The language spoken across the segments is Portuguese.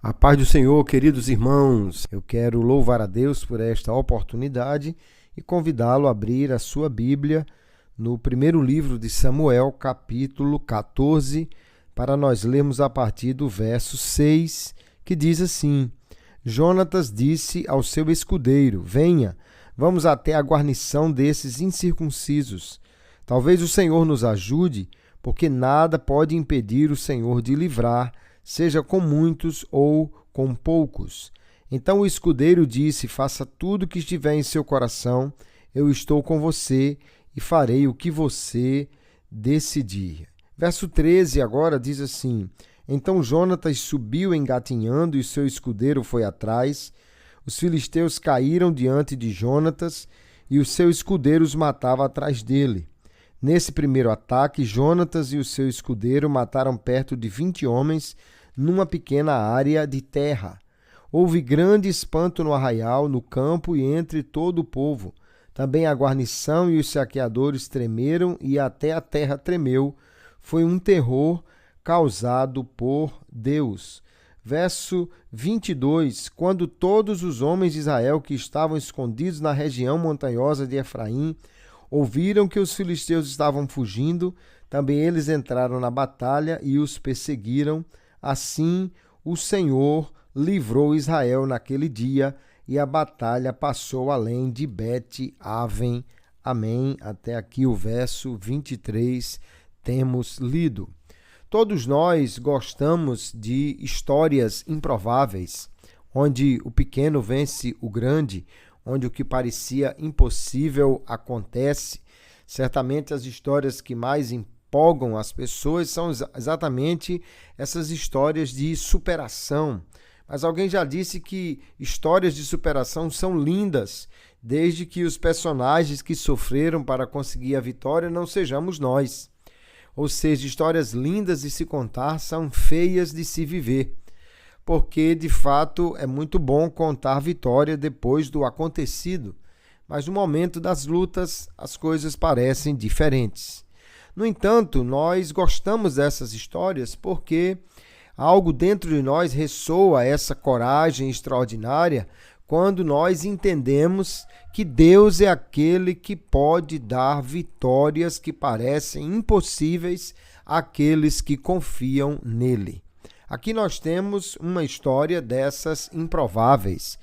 A paz do Senhor, queridos irmãos, eu quero louvar a Deus por esta oportunidade e convidá-lo a abrir a sua Bíblia no primeiro livro de Samuel, capítulo 14, para nós lermos a partir do verso 6, que diz assim: Jonatas disse ao seu escudeiro: Venha, vamos até a guarnição desses incircuncisos. Talvez o Senhor nos ajude, porque nada pode impedir o Senhor de livrar, seja com muitos ou com poucos. Então o escudeiro disse: Faça tudo o que estiver em seu coração, eu estou com você e farei o que você decidir. Verso 13 agora diz assim: Então Jonatas subiu engatinhando e seu escudeiro foi atrás. Os filisteus caíram diante de Jonatas e o seu escudeiro os matava atrás dele. Nesse primeiro ataque, Jonatas e o seu escudeiro mataram perto de 20 homens numa pequena área de terra. Houve grande espanto no arraial, no campo e entre todo o povo. Também a guarnição e os saqueadores tremeram e até a terra tremeu. Foi um terror causado por Deus. Verso 22, quando todos os homens de Israel que estavam escondidos na região montanhosa de Efraim ouviram que os filisteus estavam fugindo, também eles entraram na batalha e os perseguiram. Assim, o Senhor livrou Israel naquele dia e a batalha passou além de Bet-Aven. Amém. Até aqui o verso 23 temos lido. Todos nós gostamos de histórias improváveis, onde o pequeno vence o grande, onde o que parecia impossível acontece. Certamente as histórias que mais empolgam as pessoas são exatamente essas histórias de superação. Mas alguém já disse que histórias de superação são lindas, desde que os personagens que sofreram para conseguir a vitória não sejamos nós. Ou seja, histórias lindas de se contar são feias de se viver, porque de fato é muito bom contar vitória depois do acontecido, mas no momento das lutas as coisas parecem diferentes. No entanto, nós gostamos dessas histórias porque algo dentro de nós ressoa essa coragem extraordinária quando nós entendemos que Deus é aquele que pode dar vitórias que parecem impossíveis àqueles que confiam nele. Aqui nós temos uma história dessas improváveis,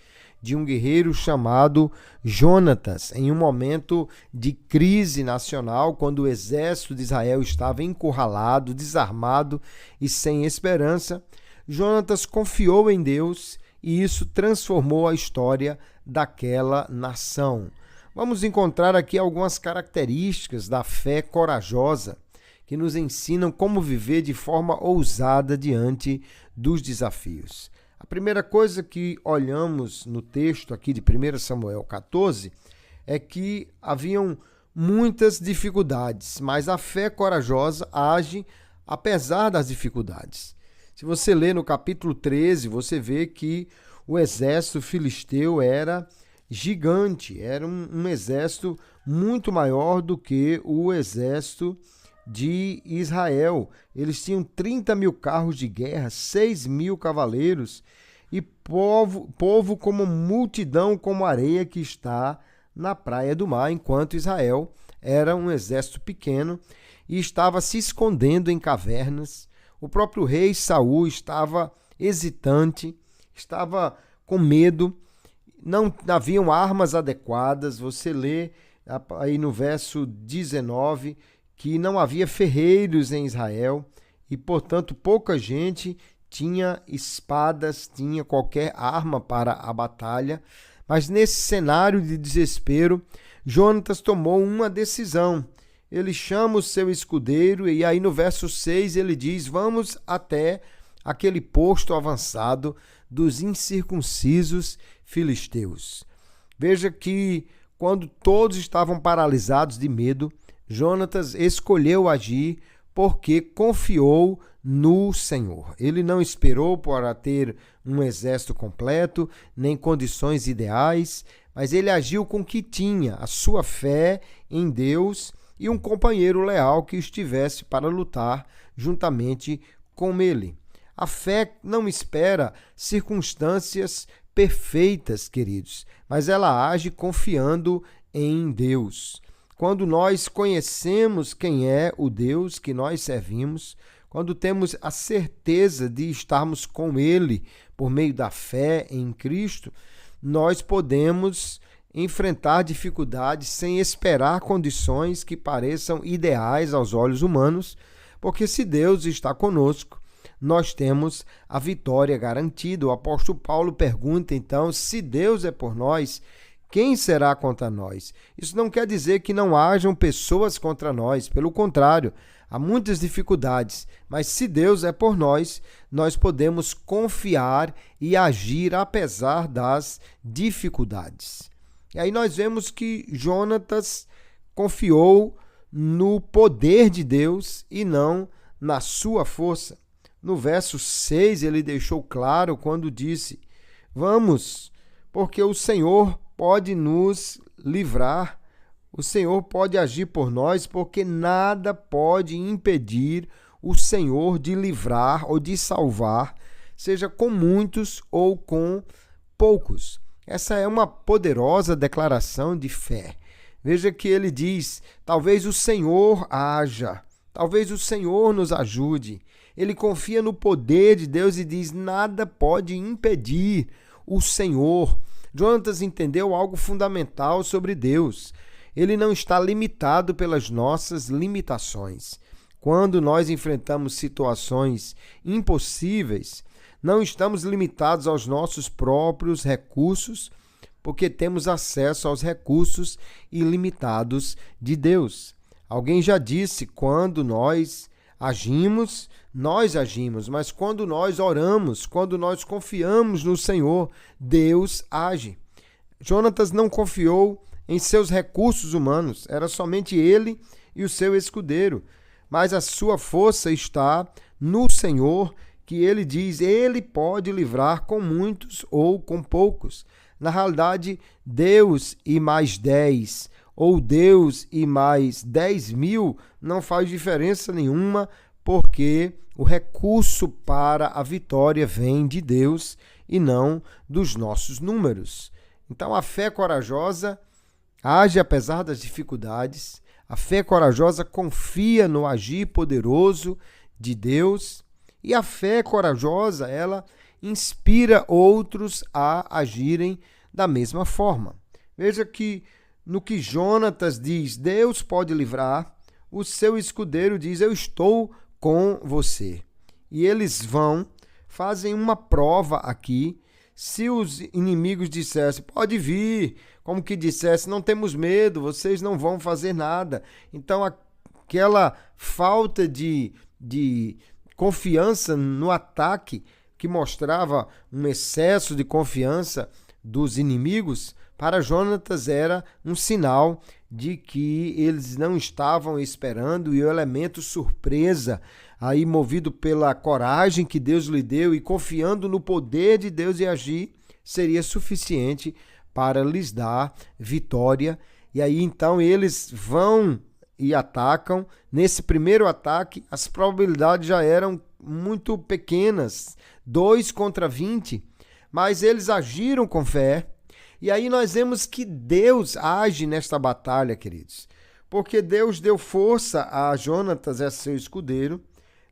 de um guerreiro chamado Jonatas, em um momento de crise nacional, quando o exército de Israel estava encurralado, desarmado e sem esperança. Jonatas confiou em Deus e isso transformou a história daquela nação. Vamos encontrar aqui algumas características da fé corajosa que nos ensinam como viver de forma ousada diante dos desafios. A primeira coisa que olhamos no texto aqui de 1 Samuel 14 é que haviam muitas dificuldades, mas a fé corajosa age apesar das dificuldades. Se você ler no capítulo 13, você vê que o exército filisteu era gigante, era um exército muito maior do que o exército de Israel. Eles tinham 30 mil carros de guerra, 6 mil cavaleiros e povo como multidão, como areia que está na praia do mar, enquanto Israel era um exército pequeno e estava se escondendo em cavernas. O próprio rei Saul estava hesitante, estava com medo, não haviam armas adequadas. Você lê aí no verso 19 que não havia ferreiros em Israel e, portanto, pouca gente tinha espadas, tinha qualquer arma para a batalha. Mas nesse cenário de desespero, Jonatas tomou uma decisão. Ele chama o seu escudeiro e aí no verso 6 ele diz: Vamos até aquele posto avançado dos incircuncisos filisteus. Veja que quando todos estavam paralisados de medo, Jonatas escolheu agir porque confiou no Senhor. Ele não esperou para ter um exército completo, nem condições ideais, mas ele agiu com o que tinha, a sua fé em Deus e um companheiro leal que estivesse para lutar juntamente com ele. A fé não espera circunstâncias perfeitas, queridos, mas ela age confiando em Deus. Quando nós conhecemos quem é o Deus que nós servimos, quando temos a certeza de estarmos com Ele por meio da fé em Cristo, nós podemos enfrentar dificuldades sem esperar condições que pareçam ideais aos olhos humanos, porque se Deus está conosco, nós temos a vitória garantida. O apóstolo Paulo pergunta, então, se Deus é por nós, quem será contra nós? Isso não quer dizer que não hajam pessoas contra nós, pelo contrário, há muitas dificuldades, mas se Deus é por nós, nós podemos confiar e agir apesar das dificuldades. E aí nós vemos que Jonatas confiou no poder de Deus e não na sua força. No verso 6 ele deixou claro quando disse: vamos, porque o Senhor pode nos livrar, o Senhor pode agir por nós, porque nada pode impedir o Senhor de livrar ou de salvar, seja com muitos ou com poucos. Essa é uma poderosa declaração de fé. Veja que ele diz: talvez o Senhor haja, talvez o Senhor nos ajude. Ele confia no poder de Deus e diz: nada pode impedir o Senhor. Jonatas entendeu algo fundamental sobre Deus. Ele não está limitado pelas nossas limitações. Quando nós enfrentamos situações impossíveis, não estamos limitados aos nossos próprios recursos, porque temos acesso aos recursos ilimitados de Deus. Alguém já disse: quando nós agimos, mas quando nós oramos, quando nós confiamos no Senhor, Deus age. Jonatas não confiou em seus recursos humanos, era somente ele e o seu escudeiro, mas a sua força está no Senhor, que ele diz, ele pode livrar com muitos ou com poucos. Na realidade, Deus e mais 10, ou Deus e mais 10.000 não faz diferença nenhuma, porque o recurso para a vitória vem de Deus e não dos nossos números. Então, a fé corajosa age apesar das dificuldades, a fé corajosa confia no agir poderoso de Deus, e a fé corajosa, ela inspira outros a agirem da mesma forma. Veja que no que Jonatas diz, Deus pode livrar, o seu escudeiro diz, eu estou com você. E eles fazem uma prova aqui. Se os inimigos dissessem, pode vir, como que dissesse, não temos medo, vocês não vão fazer nada. Então, aquela falta de confiança no ataque, que mostrava um excesso de confiança dos inimigos, para Jonatas era um sinal de que eles não estavam esperando, e o elemento surpresa, aí movido pela coragem que Deus lhe deu e confiando no poder de Deus e agir, seria suficiente para lhes dar vitória. E aí então eles vão e atacam. Nesse primeiro ataque, as probabilidades já eram muito pequenas, 2 contra 20, mas eles agiram com fé. E aí nós vemos que Deus age nesta batalha, queridos, porque Deus deu força a Jonatas, a seu escudeiro,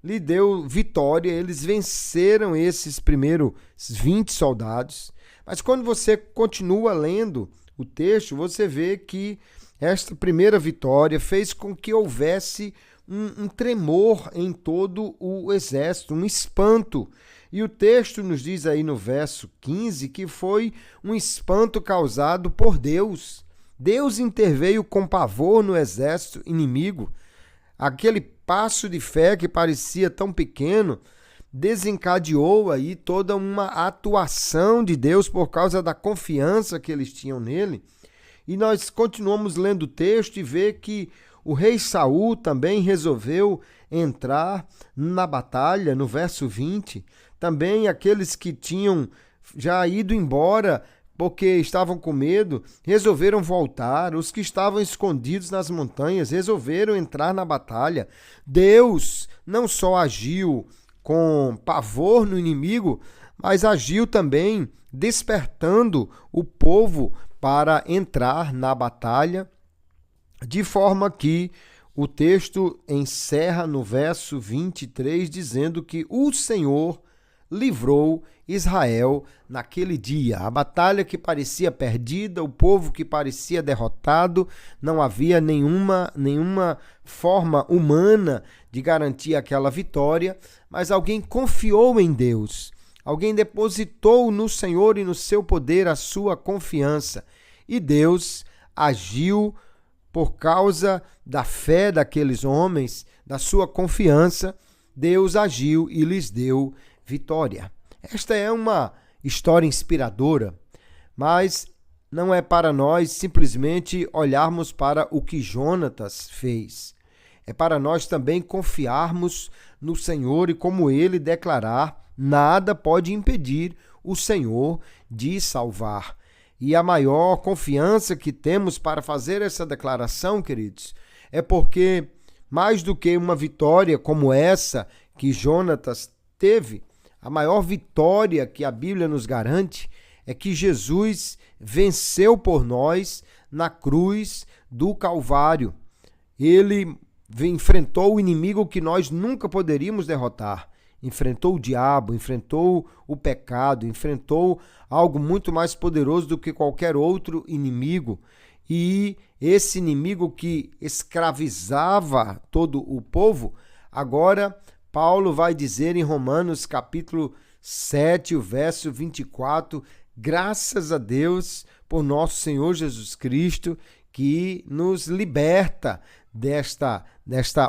lhe deu vitória, eles venceram esses primeiros 20 soldados. Mas quando você continua lendo o texto, você vê que esta primeira vitória fez com que houvesse um tremor em todo o exército, um espanto. E o texto nos diz aí no verso 15 que foi um espanto causado por Deus. Deus interveio com pavor no exército inimigo. Aquele passo de fé que parecia tão pequeno desencadeou aí toda uma atuação de Deus por causa da confiança que eles tinham nele. E nós continuamos lendo o texto e vê que o rei Saul também resolveu entrar na batalha, no verso 20. Também aqueles que tinham já ido embora porque estavam com medo, resolveram voltar. Os que estavam escondidos nas montanhas resolveram entrar na batalha. Deus não só agiu com pavor no inimigo, mas agiu também despertando o povo para entrar na batalha, de forma que o texto encerra no verso 23, dizendo que o Senhor livrou Israel naquele dia. A batalha que parecia perdida, o povo que parecia derrotado, não havia nenhuma forma humana de garantir aquela vitória, mas alguém confiou em Deus. Alguém depositou no Senhor e no seu poder a sua confiança. E Deus agiu por causa da fé daqueles homens, da sua confiança. Deus agiu e lhes deu vitória. Esta é uma história inspiradora, mas não é para nós simplesmente olharmos para o que Jonatas fez. É para nós também confiarmos no Senhor e, como ele declarar, nada pode impedir o Senhor de salvar. E a maior confiança que temos para fazer essa declaração, queridos, é porque mais do que uma vitória como essa que Jonatas teve, a maior vitória que a Bíblia nos garante é que Jesus venceu por nós na cruz do Calvário. Ele enfrentou o inimigo que nós nunca poderíamos derrotar. Enfrentou o diabo, enfrentou o pecado, enfrentou algo muito mais poderoso do que qualquer outro inimigo. E esse inimigo que escravizava todo o povo, agora Paulo vai dizer em Romanos capítulo 7, o verso 24, graças a Deus por nosso Senhor Jesus Cristo, que nos liberta desta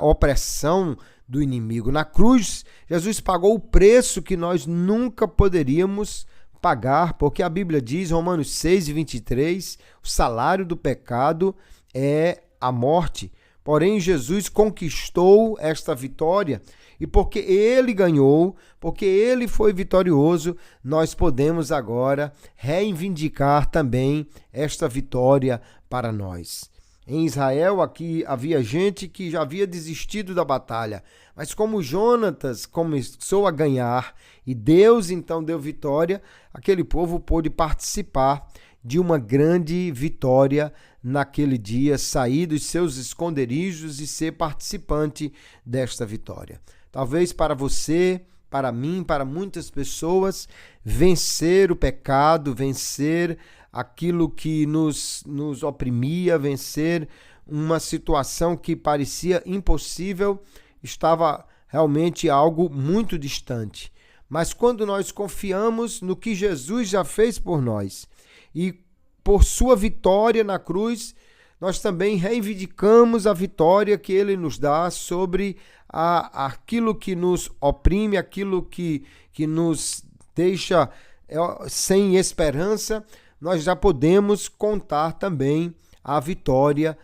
opressão do inimigo. Na cruz, Jesus pagou o preço que nós nunca poderíamos pagar, porque a Bíblia diz, Romanos 6, 23, o salário do pecado é a morte. Porém, Jesus conquistou esta vitória e porque ele ganhou, porque ele foi vitorioso, nós podemos agora reivindicar também esta vitória para nós. Em Israel, aqui havia gente que já havia desistido da batalha, mas como Jonatas começou a ganhar e Deus então deu vitória, aquele povo pôde participar de uma grande vitória naquele dia, sair dos seus esconderijos e ser participante desta vitória. Talvez para você, para mim, para muitas pessoas, vencer o pecado, vencer aquilo que nos oprimia, vencer uma situação que parecia impossível, estava realmente algo muito distante. Mas quando nós confiamos no que Jesus já fez por nós e por sua vitória na cruz, nós também reivindicamos a vitória que ele nos dá sobre aquilo que nos oprime, aquilo que nos deixa sem esperança. Nós já podemos contar também a vitória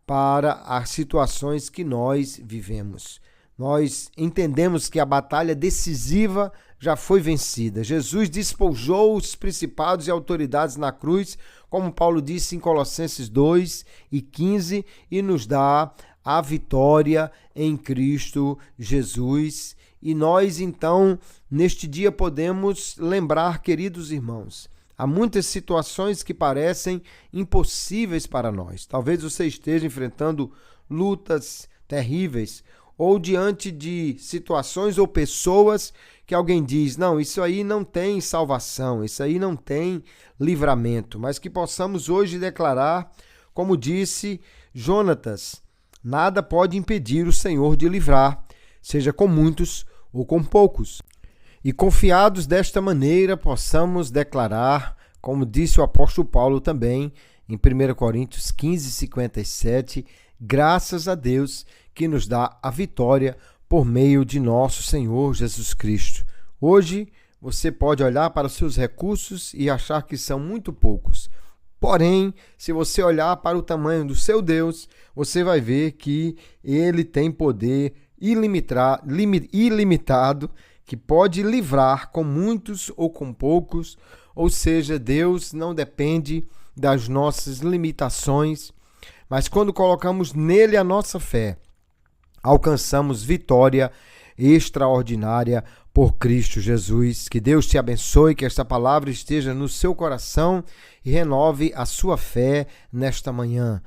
para as situações que nós vivemos. Nós entendemos que a batalha decisiva já foi vencida. Jesus despojou os principados e autoridades na cruz, como Paulo disse em Colossenses 2 e 15, e nos dá a vitória em Cristo Jesus. E nós, então, neste dia podemos lembrar, queridos irmãos, há muitas situações que parecem impossíveis para nós. Talvez você esteja enfrentando lutas terríveis ou diante de situações ou pessoas que alguém diz, não, isso aí não tem salvação, isso aí não tem livramento, mas que possamos hoje declarar, como disse Jonatas, nada pode impedir o Senhor de livrar, seja com muitos ou com poucos. E confiados desta maneira, possamos declarar, como disse o apóstolo Paulo também, em 1 Coríntios 15, 57, graças a Deus que nos dá a vitória por meio de nosso Senhor Jesus Cristo. Hoje, você pode olhar para os seus recursos e achar que são muito poucos. Porém, se você olhar para o tamanho do seu Deus, você vai ver que ele tem poder ilimitado, que pode livrar com muitos ou com poucos, ou seja, Deus não depende das nossas limitações, mas quando colocamos nele a nossa fé, alcançamos vitória extraordinária por Cristo Jesus. Que Deus te abençoe, que esta palavra esteja no seu coração e renove a sua fé nesta manhã.